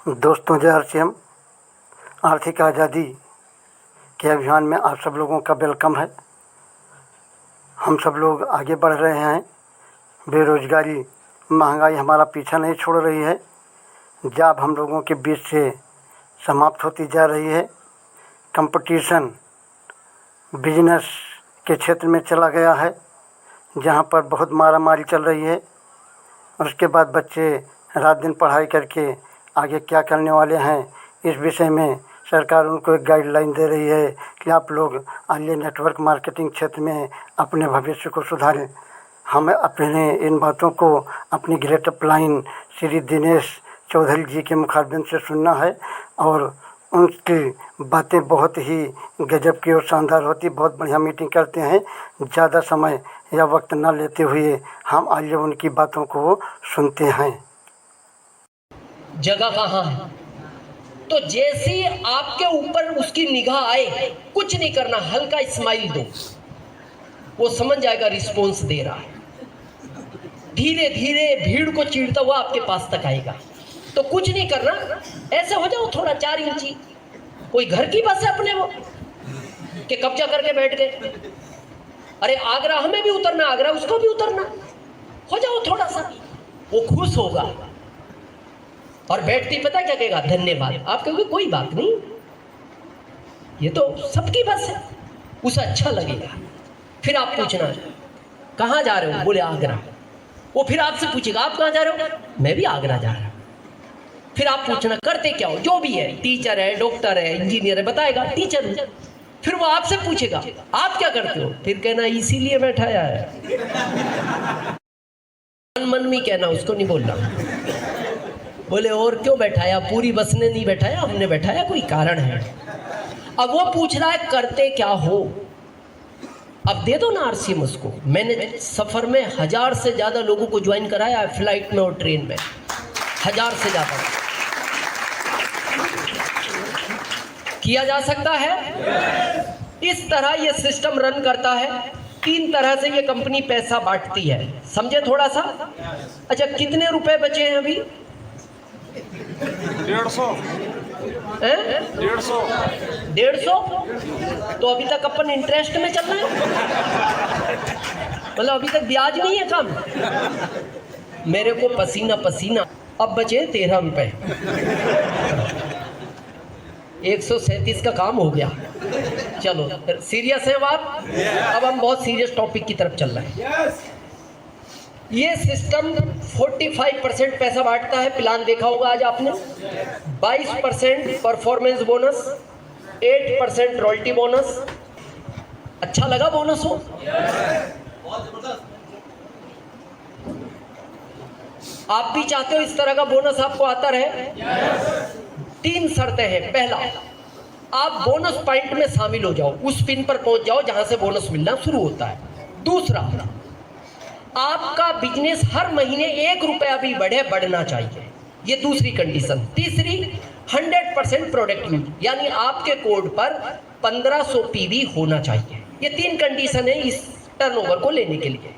दोस्तों, जय श्याम। आर्थिक आज़ादी के अभियान में आप सब लोगों का वेलकम है। हम सब लोग आगे बढ़ रहे हैं। बेरोज़गारी, महंगाई हमारा पीछा नहीं छोड़ रही है। जॉब हम लोगों के बीच से समाप्त होती जा रही है। कंपटीशन बिजनेस के क्षेत्र में चला गया है, जहाँ पर बहुत मारामारी चल रही है। उसके बाद बच्चे रात दिन पढ़ाई करके आगे क्या करने वाले हैं, इस विषय में सरकार उनको एक गाइडलाइन दे रही है कि आप लोग आइए नेटवर्क मार्केटिंग क्षेत्र में अपने भविष्य को सुधारें। हमें अपने इन बातों को अपनी ग्रेट अपलाइन श्री दिनेश चौधरी जी के मुखारबिन से सुनना है और उनकी बातें बहुत ही गजब की और शानदार होती। बहुत बढ़िया मीटिंग करते हैं। ज़्यादा समय या वक्त न लेते हुए हम आइए उनकी बातों को सुनते हैं। जगह कहाँ है? तो जैसे ही आपके ऊपर उसकी निगाह आए, कुछ नहीं करना, हल्का स्माइल दो, वो समझ जाएगा रिस्पॉन्स दे रहा है। धीरे धीरे भीड़ को चीरता हुआ आपके पास तक आएगा। तो कुछ नहीं करना, ऐसे हो जाओ थोड़ा 4 इंची। कोई घर की बस है अपने वो कि कब्जा करके बैठ गए। अरे आगरा हमें भी उतरना, आगरा उसको भी उतरना। हो जाओ थोड़ा सा, वो खुश होगा और बैठती पता क्या कहेगा? धन्यवाद। आप कहोगे कोई बात नहीं, ये तो सबकी बस है। उसे अच्छा लगेगा। फिर आप पूछना कहाँ जा रहे हो? बोले आगरा। वो फिर आपसे पूछेगा आप कहाँ जा रहे हो? मैं भी आगरा जा रहा हूँ। फिर आप पूछना करते क्या हो? जो भी है, टीचर है, डॉक्टर है, इंजीनियर है, बताएगा टीचर हूँ। फिर वो आपसे पूछेगा आप क्या करते हो? फिर कहना इसीलिए बैठाया है। मन में कहना, उसको नहीं बोलना। बोले और क्यों बैठाया? पूरी बस ने नहीं बैठाया, हमने बैठाया, कोई कारण है। अब वो पूछ रहा है करते क्या हो? अब दे दो ना आरसीएम उसको। मैंने सफर में 1000 से ज्यादा लोगों को ज्वाइन कराया है, फ्लाइट में और ट्रेन में, 1000 से ज्यादा किया जा सकता है। इस तरह ये सिस्टम रन करता है। 3 तरह से ये कंपनी पैसा बांटती है, समझे थोड़ा सा? अच्छा, कितने रुपए बचे हैं अभी? 150। तो अभी तक अपन इंटरेस्ट में चल रहे हैं, मतलब अभी तक ब्याज नहीं है कम। मेरे को पसीना पसीना। अब बचे 13 रुपए। 137 का काम हो गया। चलो सीरियस है बात। अब हम बहुत सीरियस टॉपिक की तरफ चल रहे हैं। ये सिस्टम 45% पैसा बांटता है। प्लान देखा होगा आज आपने। 22% परफॉर्मेंस बोनस, 8% रॉयल्टी बोनस। अच्छा लगा बोनस हो? आप भी चाहते हो इस तरह का बोनस आपको आता रहे? 3 शर्तें हैं। पहला, आप बोनस पॉइंट में शामिल हो जाओ, उस पिन पर पहुंच जाओ जहां से बोनस मिलना शुरू होता है। दूसरा, आपका बिजनेस हर महीने 1 रुपया भी बढ़ना चाहिए, ये दूसरी कंडीशन। तीसरी, 100% प्रोडक्ट यूज, यानी आपके कोड पर 1500 पीवी होना चाहिए। ये 3 कंडीशन है इस टर्नओवर को लेने के लिए।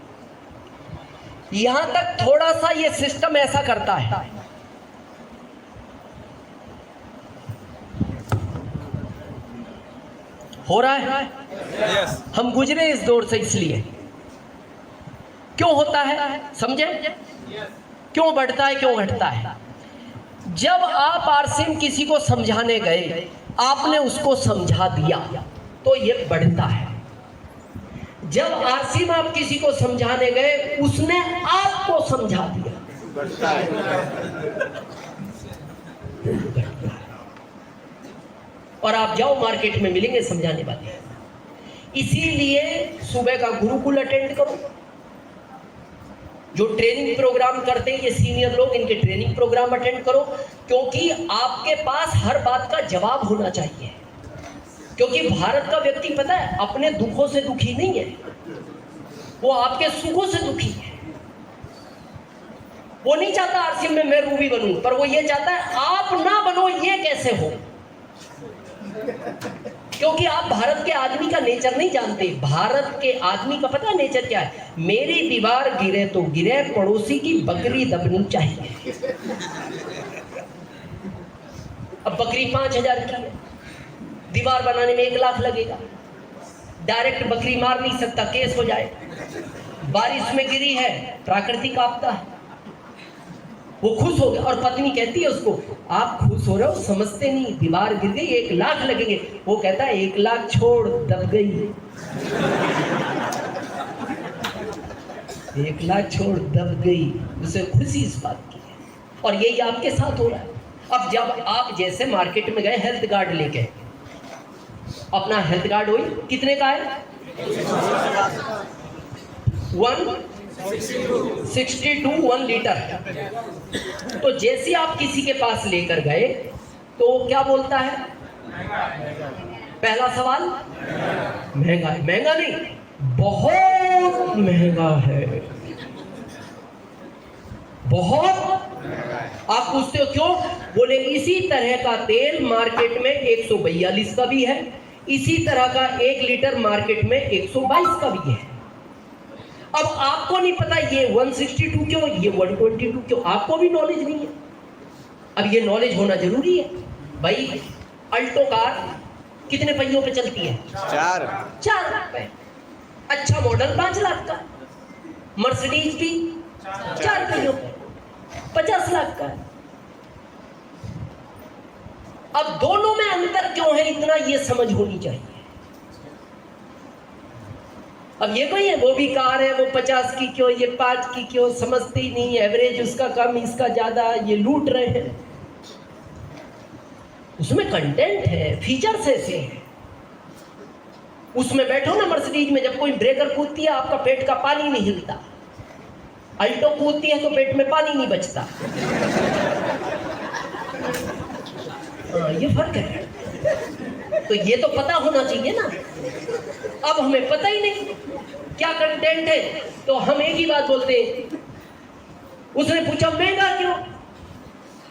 यहां तक थोड़ा सा ये सिस्टम ऐसा करता है। हो रहा है? yes. हम गुजरे इस दौर से, इसलिए। क्यों होता है समझे? क्यों बढ़ता है, क्यों घटता है? जब आप आरसीएम किसी को समझाने गए, आपने उसको समझा दिया तो ये बढ़ता है। जब आरसीएम आप किसी को समझाने गए, उसने आपको समझा दिया, बढ़ता है। और आप जाओ मार्केट में मिलेंगे समझाने वाले। इसीलिए सुबह का गुरुकुल अटेंड करो। जो ट्रेनिंग प्रोग्राम करते हैं ये सीनियर लोग, इनके ट्रेनिंग प्रोग्राम अटेंड करो, क्योंकि आपके पास हर बात का जवाब होना चाहिए। क्योंकि भारत का व्यक्ति पता है अपने दुखों से दुखी नहीं है, वो आपके सुखों से दुखी है। वो नहीं चाहता आरसीएम में मैं रूबी बनूं, पर वो ये चाहता है आप ना बनो। ये कैसे हो? क्योंकि आप भारत के आदमी का नेचर नहीं जानते। भारत के आदमी का पता है नेचर क्या है? मेरी दीवार गिरे तो गिरे, पड़ोसी की बकरी दबनी चाहिए। अब बकरी 5,000 की है, दीवार बनाने में 1 लाख लगेगा। डायरेक्ट बकरी मार नहीं सकता, केस हो जाए। बारिश में गिरी है, प्राकृतिक आपदा है, वो खुश हो गया और पत्नी कहती है उसको, आप खुश हो रहे हो, समझते नहीं, दीवार गिर गई, 1 लाख लगेंगे। वो कहता है 1 लाख छोड़, दब गई। 1 लाख छोड़, दब गई। उसे खुशी इस बात की है। और यही आपके साथ हो रहा है। अब जब आप जैसे मार्केट में गए हेल्थ कार्ड लेके, अपना हेल्थ कार्ड हुई, कितने का है? 1 लीटर। तो जैसे आप किसी के पास लेकर गए तो वो क्या बोलता है? पहला सवाल, महंगा है। महंगा नहीं, बहुत महंगा है, बहुत। आप पूछते हो क्यों? बोले इसी तरह का तेल मार्केट में 142 का भी है, इसी तरह का 1 लीटर मार्केट में 122 का भी है। अब आपको नहीं पता ये 162 क्यों, ये 122 क्यों, आपको भी नॉलेज नहीं है। अब ये नॉलेज होना जरूरी है भाई। अल्टो कार कितने पहियों पे चलती है? 4 लाख पे। अच्छा मॉडल 5 लाख का। मर्सिडीज भी 4 पहियों पे 50 लाख का। अब दोनों में अंतर क्यों है इतना, ये समझ होनी चाहिए। अब ये कोई है वो भी कार है, वो 50 की क्यों, ये 5 की क्यों, समझते ही नहीं। एवरेज उसका कम, इसका ज्यादा, ये लूट रहे हैं। उसमें कंटेंट है, फीचर्स ऐसे हैं। उसमें बैठो ना मर्सिडीज में, जब कोई ब्रेकर कूदती है आपका पेट का पानी नहीं हिलता, अल्टो कूदती है तो पेट में पानी नहीं बचता। ये फर्क है। तो ये तो पता होना चाहिए ना। अब हमें पता ही नहीं क्या कंटेंट है, तो हम एक ही बात बोलते हैं। उसने पूछा महंगा क्यों,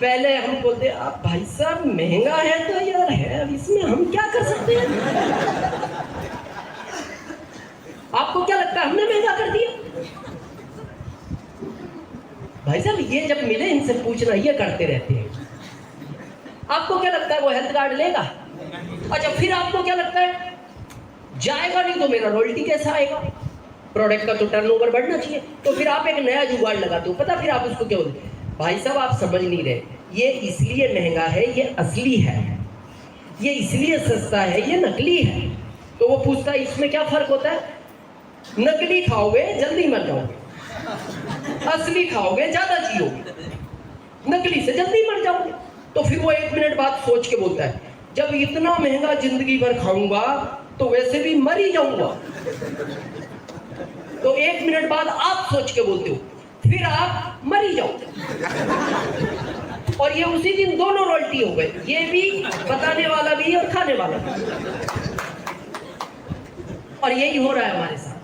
पहले हम बोलते आप भाई साहब महंगा है तो यार है, अब इसमें हम क्या कर सकते हैं। आपको क्या लगता है हमने महंगा कर दिया? भाई साहब ये जब मिले इनसे पूछना, ये करते रहते हैं। आपको क्या लगता है वो हेल्थ कार्ड लेगा? अच्छा फिर आपको क्या लगता है जाएगा नहीं तो मेरा रॉयल्टी कैसा आएगा? प्रोडक्ट का तो टर्नओवर बढ़ना चाहिए। तो फिर आप एक नया जुगाड़ लगाते हो, पता फिर आप उसको क्या बोलते हैं? भाई साहब आप समझ नहीं रहे, ये इसलिए महंगा है, ये असली है, ये इसलिए सस्ता है, ये नकली है। तो वो पूछता है इसमें क्या फर्क होता है? नकली खाओगे जल्दी मर जाओगे, असली खाओगे ज्यादा जियोगे, नकली से जल्दी मर जाओगे। तो फिर वो 1 मिनट बाद सोच के बोलता है जब इतना महंगा जिंदगी भर खाऊंगा तो वैसे भी मर ही जाऊंगा। तो 1 मिनट बाद आप सोच के बोलते हो, फिर आप मर ही जाओगे। और ये उसी दिन दोनों रॉयल्टी हो गए, ये भी बताने वाला भी और खाने वाला भी। और यही हो रहा है हमारे साथ।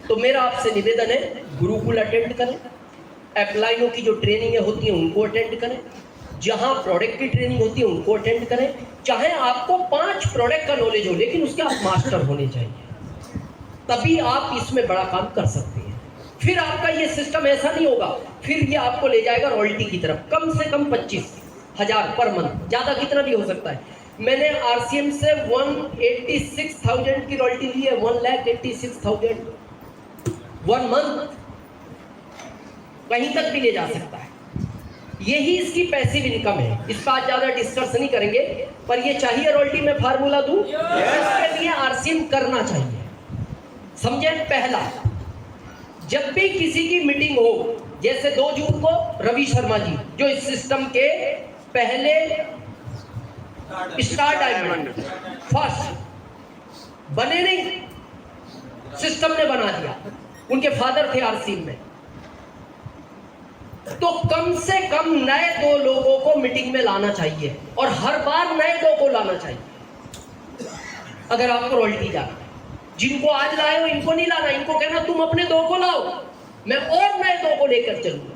तो मेरा आपसे निवेदन है, गुरुकुल अटेंड करें, एप्लाइयों की जो ट्रेनिंगें होती हैं उनको अटेंड करें, जहां प्रोडक्ट की ट्रेनिंग होती है उनको अटेंड करें। चाहे आपको 5 प्रोडक्ट का नॉलेज हो, लेकिन उसके आप मास्टर होने चाहिए, तभी आप इसमें बड़ा काम कर सकते हैं। फिर आपका ये सिस्टम ऐसा नहीं होगा, फिर ये आपको ले जाएगा रॉयल्टी की तरफ। कम से कम 25,000 पर मंथ, ज्यादा कितना भी हो सकता है। मैंने आरसीएम से 186,000 की रॉयल्टी ली है, 1,86,000 1 मंथ, कहीं तक भी ले जा सकता है। यही इसकी पैसिव इनकम है। इस पर ज्यादा डिस्कस नहीं करेंगे, पर ये चाहिए रॉयल्टी में फार्मूला दूं, इसके लिए आरसीएम करना चाहिए। समझे? पहला, जब भी किसी की मीटिंग हो, जैसे 2 जून को रवि शर्मा जी जो इस सिस्टम के पहले स्टार डायमंड फर्स्ट बने, नहीं सिस्टम ने बना दिया, उनके फादर थे आरसीएम में। तो कम से कम नए 2 लोगों को मीटिंग में लाना चाहिए, और हर बार नए 2 को लाना चाहिए अगर आपको रॉयल्टी जाना है। जिनको आज लाए हो इनको नहीं लाना, इनको कहना तुम अपने 2 को लाओ, मैं और नए 2 को लेकर चलूंगा।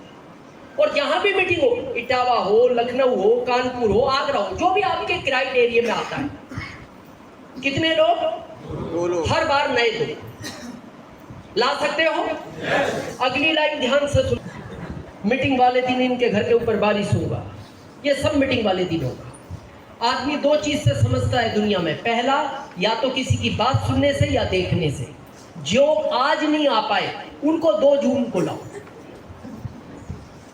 और जहां भी मीटिंग हो, इटावा हो, लखनऊ हो, कानपुर हो, आगरा हो, जो भी आपके क्राइटेरिया में आता है, कितने लोग? 2 लोग, हर बार नए 2 ला सकते हो। अगली लाइन ध्यान से सुनो। मीटिंग वाले दिन इनके घर के ऊपर बारिश होगा, ये सब मीटिंग वाले दिन होगा। आदमी दो चीज से समझता है दुनिया में, पहला या तो किसी की बात सुनने से या देखने से। जो आज नहीं आ पाए उनको 2 जून को लाओ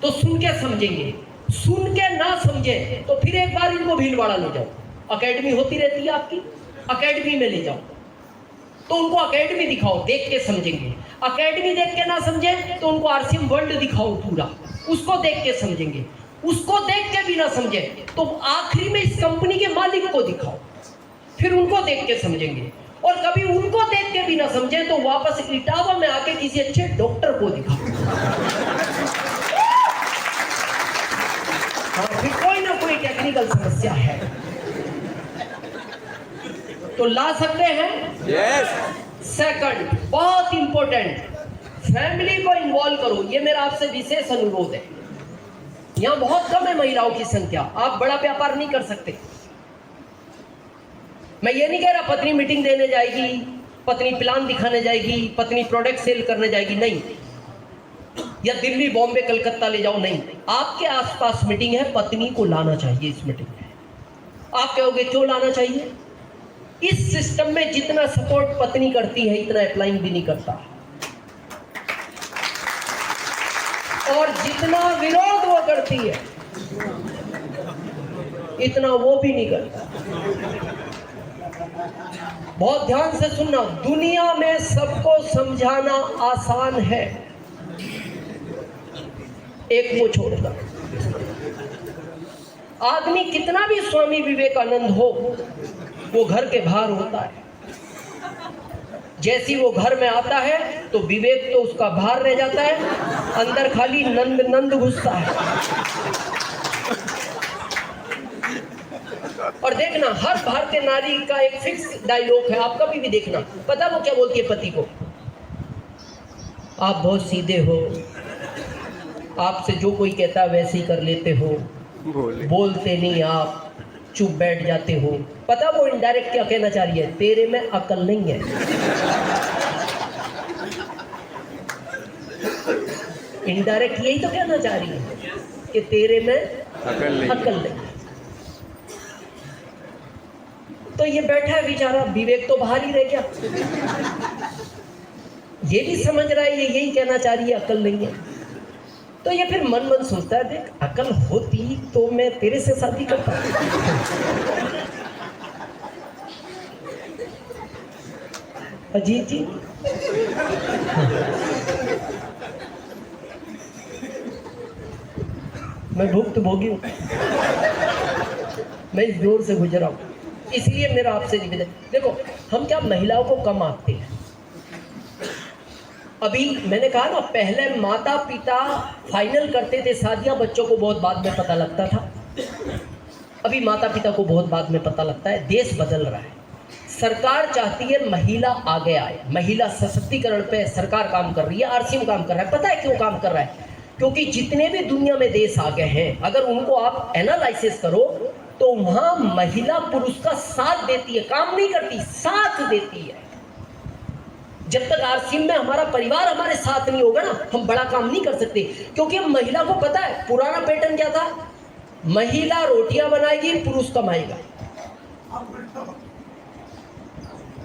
तो सुन के समझेंगे, सुन के ना समझे तो फिर एक बार इनको भीलवाड़ा ले जाओ, अकेडमी होती रहती है आपकी, अकेडमी में ले जाओ तो उनको अकेडमी दिखाओ, देख के समझेंगे। अकेडमी देख के ना समझे तो उनको आरसीएम वर्ल्ड दिखाओ पूरा, उसको देख के समझेंगे। उसको देख के भी ना समझे तो आखिरी में इस कंपनी के मालिक को दिखाओ, फिर उनको देख के समझेंगे। और कभी उनको देख के भी ना समझे तो वापस इटावा में आके किसी अच्छे डॉक्टर को दिखाओ। हाँ, फिर कोई ना कोई टेक्निकल समस्या है तो ला सकते हैं। यस। सेकंड, बहुत इंपॉर्टेंट, फैमिली को इन्वॉल्व करो। ये मेरा आपसे विशेष अनुरोध है। यहां बहुत कम है महिलाओं की संख्या, आप बड़ा व्यापार नहीं कर सकते। मैं ये नहीं कह रहा पत्नी मीटिंग देने जाएगी, पत्नी प्लान दिखाने जाएगी, पत्नी प्रोडक्ट सेल करने जाएगी, नहीं। या दिल्ली, बॉम्बे, कलकत्ता ले जाओ, नहीं। आपके आसपास मीटिंग है, पत्नी को लाना चाहिए इस मीटिंग में। आप कहोगे क्यों लाना चाहिए? इस सिस्टम में जितना सपोर्ट पत्नी करती है इतना अप्लाइंग भी नहीं करता, और जितना विरोध वो करती है इतना वो भी नहीं करता। बहुत ध्यान से सुनना, दुनिया में सबको समझाना आसान है, एक को छोड़कर। आदमी कितना भी स्वामी विवेकानंद हो, वो घर के बाहर होता है। जैसी वो घर में आता है तो विवेक तो उसका बाहर रह जाता है, अंदर खाली नंद नंद घुसता है। और देखना, हर भारतीय नारी का एक फिक्स डायलॉग है, आप कभी भी देखना। पता वो क्या बोलती है पति को? आप बहुत सीधे हो, आपसे जो कोई कहता है वैसे ही कर लेते हो, बोलते नहीं, आप चुप बैठ जाते हो। पता वो इनडायरेक्ट क्या कहना चाह रही है? तेरे में अकल नहीं है। इनडायरेक्ट यही तो कहना चाह रही है कि तेरे में अकल नहीं। तो ये बैठा है बेचारा, विवेक तो बाहर ही रह गया। ये भी समझ रहा है ये यही कहना चाह रही है, अकल नहीं है। तो ये फिर मन मन सोचता है, देख अकल होती तो मैं तेरे से शादी करता। अजीत जी, मैं भुक्तभोगी हूं, मैं इस दौर से गुजरा हूं, इसलिए मेरा आपसे निवेदन। देखो, हम क्या महिलाओं को कम आंकते हैं। अभी मैंने कहा ना, पहले माता पिता फाइनल करते थे शादियां, बच्चों को बहुत बाद में पता लगता था। अभी माता पिता को बहुत बाद में पता लगता है। देश बदल रहा है, सरकार चाहती है महिला आगे आए, महिला सशक्तिकरण पे सरकार काम कर रही है, आरसीएम काम कर रहा है। पता है क्यों काम कर रहा है? क्योंकि जितने भी दुनिया में देश आगे हैं, अगर उनको आप एनालिसिस करो तो वहां महिला पुरुष का साथ देती है, काम नहीं करती, साथ देती है। जब तक आरसीएम में हमारा परिवार हमारे साथ नहीं होगा ना, हम बड़ा काम नहीं कर सकते। क्योंकि हम महिला को पता है, पुराना पैटर्न क्या था? महिला रोटियां बनाएगी, पुरुष कमाएगा।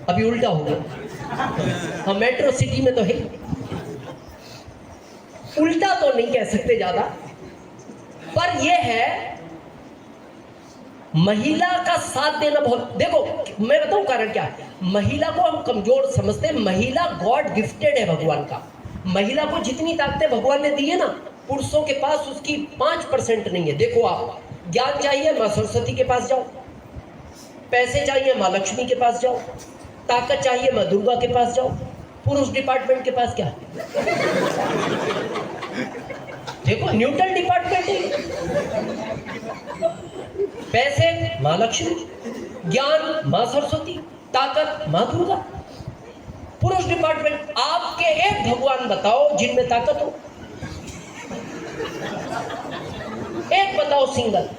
अभी उल्टा हो गया। हम मेट्रो सिटी में तो है, उल्टा तो नहीं कह सकते ज्यादा, पर यह है महिला का साथ देना बहुत। देखो मैं बताऊं कारण क्या है। महिला को हम कमजोर समझते हैं, महिला गॉड गिफ्टेड है भगवान का। महिला को जितनी ताकतें भगवान ने दी है ना, पुरुषों के पास उसकी 5% नहीं है। देखो, आप ज्ञान चाहिए, माँ सरस्वती के पास जाओ। पैसे चाहिए, माँ लक्ष्मी के पास जाओ। ताकत चाहिए, माँ दुर्गा के पास जाओ। पुरुष डिपार्टमेंट के पास क्या है? देखो, न्यूट्रल डिपार्टमेंट है। पैसे माँ लक्ष्मी, ज्ञान माँ सरस्वती, ताकत माँ दुर्गा। पुरुष डिपार्टमेंट, आपके एक भगवान बताओ जिनमें ताकत हो, एक बताओ सिंगल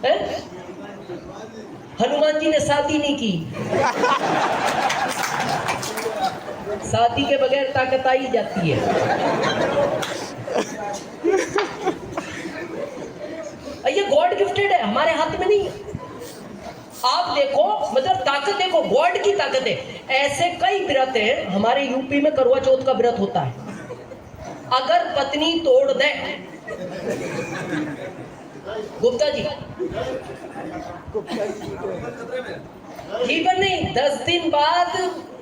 है? हनुमान जी ने शादी नहीं की, शादी के बगैर ताकत आई जाती है। ये गॉड गिफ्टेड है, हमारे हाथ में नहीं है। आप देखो, मतलब ताकत देखो, गॉड की ताकत है। ऐसे कई व्रत हैं, हमारे यूपी में करवा चौथ का व्रत होता है। अगर पत्नी तोड़ दे, गुप्ता जी जीवन नहीं, 10 दिन बाद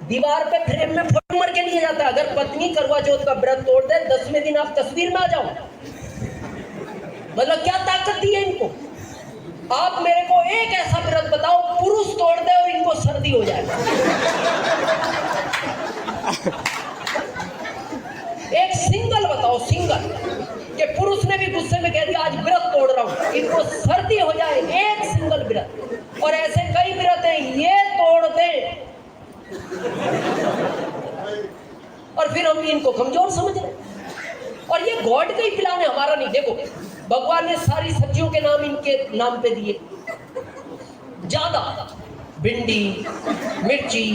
दीवार पे फ्रेम में फोटो मर के लिए जाता है। अगर पत्नी करवा चौथ का व्रत तोड़ दे, 10वें दिन आप तस्वीर में आ जाओ। मतलब क्या ताकत दी है इनको। आप मेरे को एक ऐसा व्रत बताओ पुरुष तोड़ दे और इनको सर्दी हो जाए। एक सिंगल बताओ, सिंगल, कि पुरुष ने भी गुस्से में कह दिया आज व्रत तोड़ रहा हूं, इनको सर्दी हो जाए। एक सिंगल व्रत। और ऐसे कई व्रत हैं, ये तोड़ दे और फिर हम इनको कमजोर समझ रहे। और ये गॉड का ही प्लान है, हमारा नहीं। देखो, भगवान ने सारी सब्जियों के नाम इनके नाम पे दिए ज्यादा। भिंडी, मिर्ची,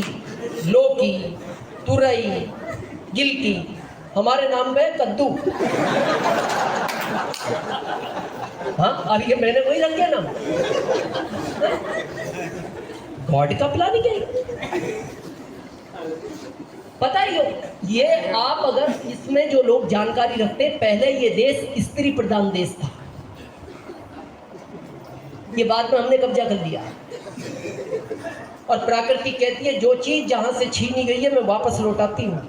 लौकी, तुरई, गिलकी। हमारे नाम पे कद्दू। हाँ, अब ये मैंने वही रख दिया नाम। गॉड का प्लान ही क्या है? पता ही हो, ये आप अगर इसमें जो लोग जानकारी रखते, पहले ये देश स्त्री प्रधान देश था, ये बाद में हमने कब्जा कर लिया। और प्रकृति कहती है जो चीज जहां से छीनी गई है मैं वापस लौटाती हूं।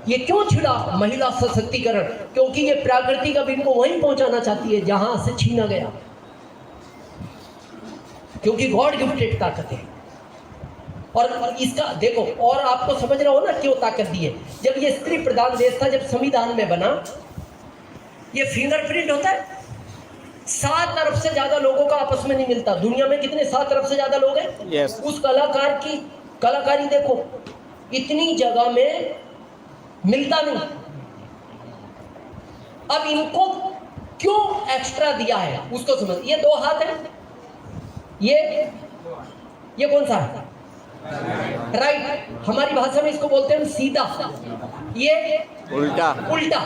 ये क्यों छिड़ा? महिला सशक्तिकरण, क्योंकि ये प्रकृति का भी इनको वहीं पहुंचाना चाहती है जहां से छीना गया, क्योंकि गॉड गिफ्टेड ताकत है। और इसका देखो, और आपको समझ रहा हो ना क्यों ताकत दी है। जब ये स्त्री प्रधान देश था, जब संविधान में बना, ये फिंगरप्रिंट होता है, 7 अरब से ज्यादा लोगों का आपस में नहीं मिलता। दुनिया में कितने 7 अरब से ज्यादा लोग हैं? yes. उस कलाकार की कलाकारी देखो, इतनी जगह में मिलता नहीं। अब इनको क्यों एक्स्ट्रा दिया है उसको समझ। ये 2 हाथ है, ये कौन सा है? राइट। हमारी भाषा में इसको बोलते हैं सीधा, ये उल्टा। उल्टा।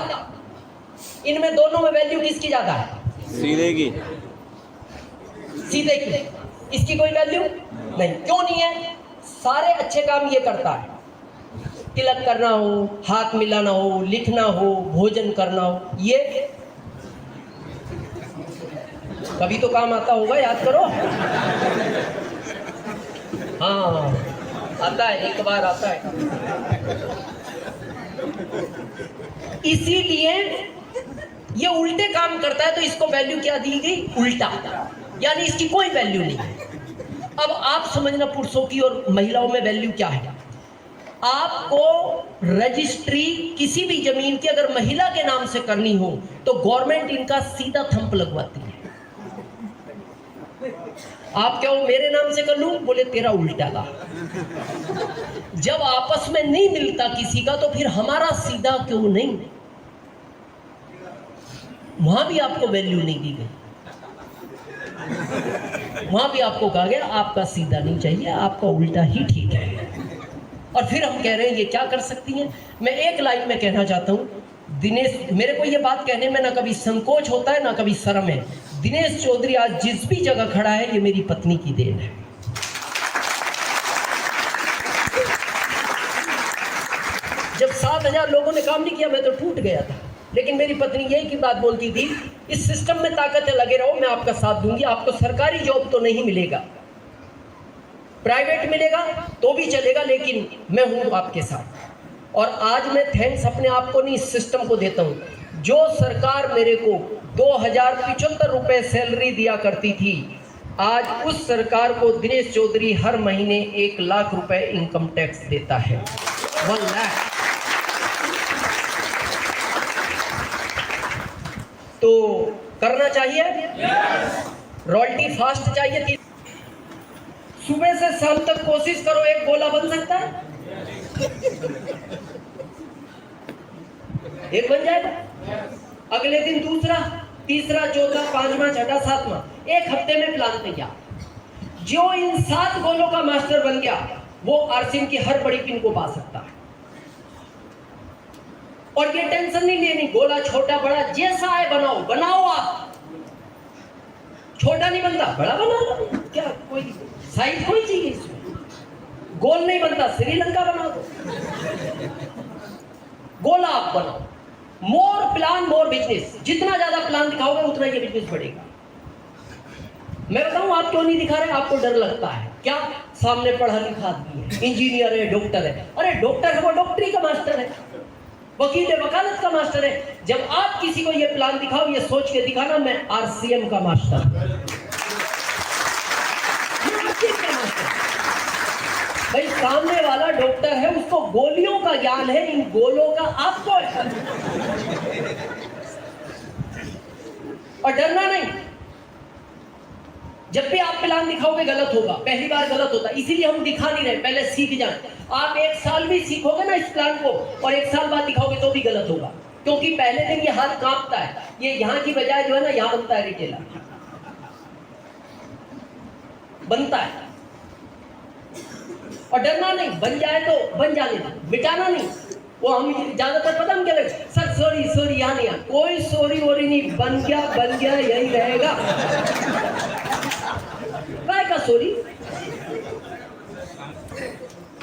इनमें दोनों में वैल्यू किसकी ज्यादा है? सीधे की। सीधे की। इसकी कोई वैल्यू नहीं। क्यों नहीं है? सारे अच्छे काम ये करता है। तिलक करना हो, हाथ मिलाना हो, लिखना हो, भोजन करना हो, ये कभी तो काम आता होगा, याद करो। हाँ, आता है, एक बार आता है। इसीलिए ये उल्टे काम करता है, तो इसको वैल्यू क्या दी गई? उल्टा, यानी इसकी कोई वैल्यू नहीं। अब आप समझना पुरुषों की और महिलाओं में वैल्यू क्या है। आपको रजिस्ट्री किसी भी जमीन की अगर महिला के नाम से करनी हो तो गवर्नमेंट इनका सीधा थंप लगवाती है। आप क्या हो मेरे नाम से कर लूं? बोले तेरा उल्टा ला। जब आपस में नहीं मिलता किसी का तो फिर हमारा सीधा क्यों नहीं? वहां भी आपको वैल्यू नहीं दी गई, वहां भी आपको कहा गया आपका सीधा नहीं चाहिए, आपका उल्टा ही ठीक है। और फिर हम कह रहे हैं ये क्या कर सकती हैं। मैं एक लाइन में कहना चाहता हूं, दिनेश, मेरे को ये बात कहने में ना कभी संकोच होता है ना कभी शर्म है। दिनेश चौधरी आज जिस भी जगह खड़ा है ये मेरी पत्नी की देन है। जब 7,000 लोगों ने काम नहीं किया मैं तो टूट गया था, लेकिन मेरी पत्नी यही की बात बोलती थी, इस सिस्टम में ताकत है, लगे रहो, मैं आपका साथ दूंगी। आपको सरकारी जॉब तो नहीं मिलेगा, प्राइवेट मिलेगा तो भी चलेगा, लेकिन मैं हूं आपके साथ। और आज मैं थैंक्स अपने आप को नहीं, इस सिस्टम को देता हूं। जो सरकार मेरे को 2075 रुपए सैलरी दिया करती थी, आज उस सरकार को दिनेश चौधरी हर महीने 1 लाख रुपए इनकम टैक्स देता है। 1 लाख। तो करना चाहिए, रॉयल्टी फास्ट चाहिए। सुबह से शाम तक कोशिश करो, एक गोला बन सकता है, एक बन जाएगा, अगले दिन दूसरा, तीसरा, चौथा, 5वां, 6वां, 7वां, एक हफ्ते में प्लान तैयार। जो इन 7 गोलों का मास्टर बन गया वो आरसीएम की हर बड़ी पिन को पा सकता है। और ये टेंशन नहीं लेनी, गोला छोटा बड़ा जैसा है बनाओ, बनाओ आप, छोटा नहीं बनता बड़ा बना लो, क्या कोई साइज कोई चाहिए इसमें, गोल नहीं बनता श्रीलंका बना दो, गोला आप बनाओ। मोर प्लान मोर बिजनेस, जितना ज्यादा प्लान दिखाओगे उतना ये बिजनेस बढ़ेगा। मैं बताऊं आप क्यों नहीं दिखा रहे, आपको डर लगता है क्या, सामने पढ़ा लिखा आदमी है, इंजीनियर है, डॉक्टर है, अरे डॉक्टर है वो डॉक्टरी का मास्टर है, वकील है वकालत का मास्टर है। जब आप किसी को ये प्लान दिखाओ, ये सोच के दिखाना मैं आरसीएम का मास्टर, भाई सामने वाला डॉक्टर है, उसको गोलियों का ज्ञान है, इन गोलों का आपको है। और डरना नहीं, जब भी आप प्लान दिखाओगे गलत होगा, पहली बार गलत होता है, इसीलिए हम दिखा नहीं रहे, पहले सीख जाएं। आप 1 साल भी सीखोगे ना इस प्लान को, और 1 साल बाद दिखाओगे तो भी गलत होगा, क्योंकि पहले दिन ये हाथ कांपता है, ये यहां की बजाय जो है ना यहां बनता है, रिटेलर बनता है। और डरना नहीं, बन जाए तो बन जाने दो, मिटाना नहीं। वो हम ज्यादातर पता हम क्या लगे, सर सॉरी सॉरी यहाँ नहीं, कोई सॉरी वोरी नहीं, बन गया यही रहेगा, काय का सॉरी,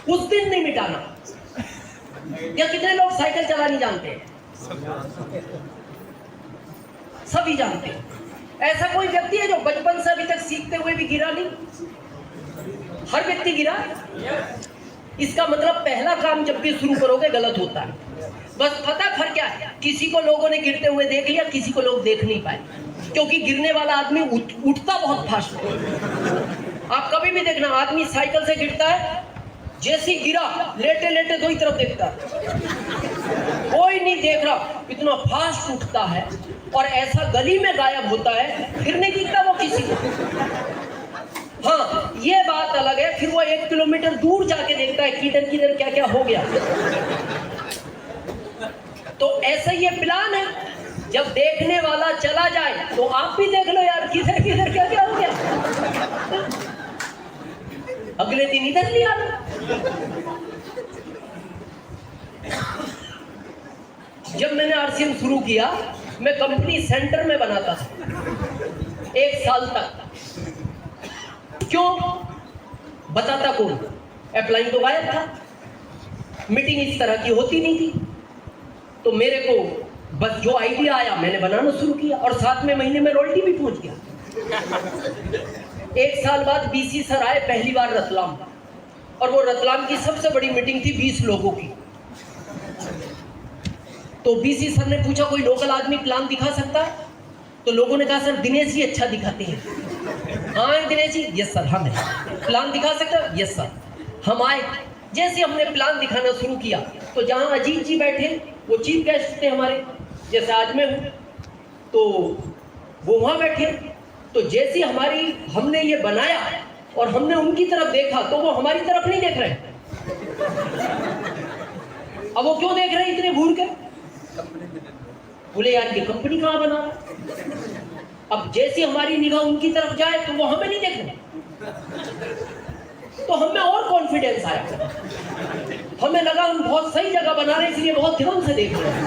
उस दिन नहीं मिटाना। या कितने लोग साइकिल चलानी जानते हैं, सभी जानते हैं। ऐसा कोई व्यक्ति है जो बचपन से अभी तक सीखते हुए भी गिरा नहीं, हर व्यक्ति गिरा। इसका मतलब पहला काम जब भी शुरू करोगे गलत होता है। बस पता फर्क क्या है, किसी को लोगों ने गिरते हुए देख लिया, किसी को लोग देख नहीं पाए, क्योंकि गिरने वाला आदमी उठता बहुत फास्ट है। आप कभी भी देखना, आदमी साइकिल से गिरता है, जैसे गिरा लेटे लेटे दो ही तरफ देखता है, कोई नहीं देख रहा, इतना फास्ट उठता है और ऐसा गली में गायब होता है, फिर नहीं दिखता वो किसी को। हाँ ये बात अलग है, फिर वो 1 किलोमीटर दूर जाके देखता है किधर किधर क्या क्या हो गया। तो ऐसा ये प्लान है, जब देखने वाला चला जाए तो आप भी देख लो यार किधर किधर क्या क्या हो गया, अगले दिन इधर लिया। जब मैंने आरसीएम शुरू किया, मैं कंपनी सेंटर में बनाता था 1 साल तक। क्यों बताता कौन, अप्लाइन तो गायब था, मीटिंग इस तरह की होती नहीं थी, तो मेरे को बस जो आइडिया आया मैंने बनाना शुरू किया, और 7वें महीने में रॉयल्टी भी पहुंच गया। 1 साल बाद बीसी सर आए पहली बार रतलाम, और वो रतलाम की सबसे बड़ी मीटिंग थी 20 लोगों की। तो बीसी सर ने पूछा कोई लोकल आदमी प्लान दिखा सकता है, तो लोगों ने कहा सर दिनेश जी अच्छा दिखाते हैं। हाँ दिनेश जी, यस सर हम हैं, प्लान दिखा सकते हो, यस सर। हम आए, जैसे हमने प्लान दिखाना शुरू किया तो जहां अजीत जी बैठे, वो चीफ गेस्ट थे हमारे, जैसे आज मैं हूं, तो वो वहां बैठे। तो जैसे हमने ये बनाया और हमने उनकी तरफ देखा, तो वो हमारी तरफ नहीं देख रहे। अब वो क्यों देख रहे हैं इतने घूर के, बोले यार ये कंपनी कहां बना रहा। अब जैसे हमारी निगाह उनकी तरफ जाए तो वो हमें नहीं देख रहे, तो हमें और कॉन्फिडेंस आया, हमें लगा हम बहुत सही जगह बना रहे हैं, इसलिए बहुत ध्यान से देख रहे हैं।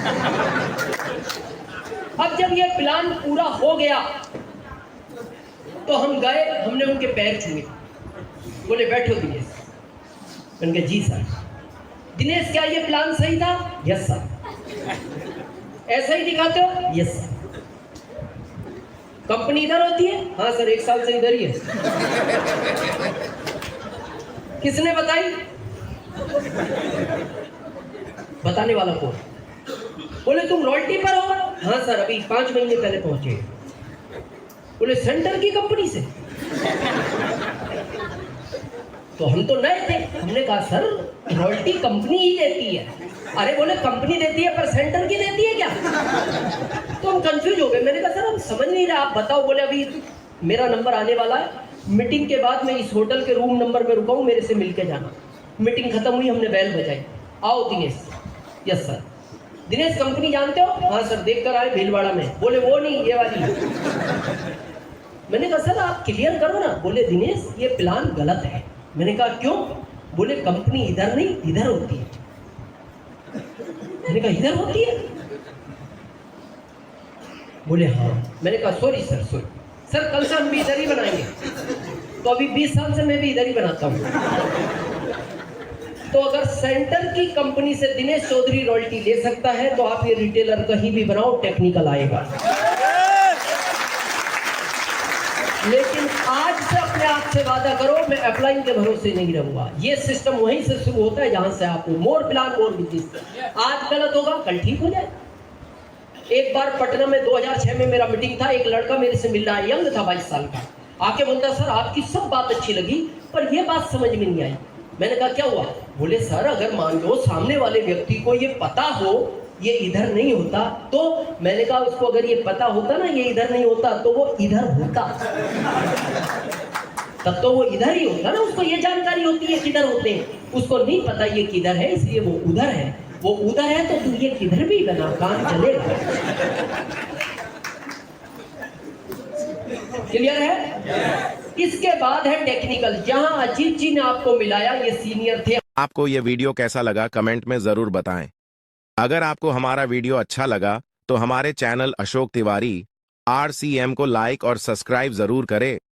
अब जब ये प्लान पूरा हो गया तो हम गए, हमने उनके पैर छुए, बोले बैठो दिनेश। मैंने कहा जी सर। दिनेश क्या ये प्लान सही था? Yes sir. ऐसा ही दिखाते हो? Yes sir. कंपनी इधर होती है? हाँ सर 1 साल से इधर ही है। किसने बताई? बताने वाला कौन? बोले तुम रॉयल्टी पर हो? हाँ सर अभी 5 महीने पहले पहुंचे। बोले सेंटर की कंपनी से? तो हम तो नए थे, हमने कहा सर रॉयल्टी कंपनी ही देती है। अरे बोले कंपनी देती है पर सेंटर की देती है क्या? तो हम कंफ्यूज हो गए। मैंने कहा सर हम समझ नहीं रहे, आप बताओ। बोले अभी मेरा नंबर आने वाला है, मीटिंग के बाद मैं इस होटल के रूम नंबर में रुका हूँ, मेरे से मिलके जाना। मीटिंग खत्म हुई, हमने बेल बजाई, आओ Dinesh. Yes sir. Dinesh company जानते हो? हाँ सर देख कर आए भीलवाड़ा में। बोले वो नहीं ये वाली। मैंने कहा सर आप क्लियर करो ना। बोले दिनेश ये प्लान गलत है। मैंने कहा क्यों? बोले कंपनी इधर नहीं इधर होती है। मैंने कहा इधर होती है? बोले हाँ। मैंने कहा सॉरी सर, सॉरी सर, कल से हम भी इधर ही बनाएंगे। तो अभी 20 साल से मैं भी इधर ही बनाता हूँ। तो अगर सेंटर की कंपनी से दिनेश चौधरी रॉयल्टी ले सकता है तो आप ये रिटेलर कहीं भी बनाओ, टेक्निकल आएगा। लेकिन आज से अपने आप से वादा करो, मैं अपलाइन के भरोसे नहीं रहूंगा। ये सिस्टम वहीं से शुरू होता है जहां से आप मोर प्लान मोर बिजनेस। आज गलत होगा, कल ठीक हो जाए। एक बार पटना में 2006 में मेरा मीटिंग था, एक लड़का मेरे से मिल रहा है, यंग था 22 साल का, आके बोलता सर आपकी सब बात अच्छी लगी पर ये बात समझ में नहीं आई। मैंने कहा क्या हुआ? बोले सर अगर मान लो सामने वाले व्यक्ति को ये पता हो ये इधर नहीं होता, तो मैंने कहा उसको अगर ये पता होता ना ये इधर नहीं होता तो वो इधर होता, तब तो वो इधर ही होता ना। उसको ये जानकारी होती है किधर होते हैं, उसको नहीं पता ये किधर है इसलिए वो उधर है। वो उधर है तो तू ये किधर भी बना, काम चलेगा। क्लियर है? इसके बाद है टेक्निकल, जहां अजीत जी ने आपको मिलाया, ये सीनियर थे। आपको ये वीडियो कैसा लगा कमेंट में जरूर बताएं। अगर आपको हमारा वीडियो अच्छा लगा तो हमारे चैनल अशोक तिवारी RCM को लाइक और सब्सक्राइब जरूर करें।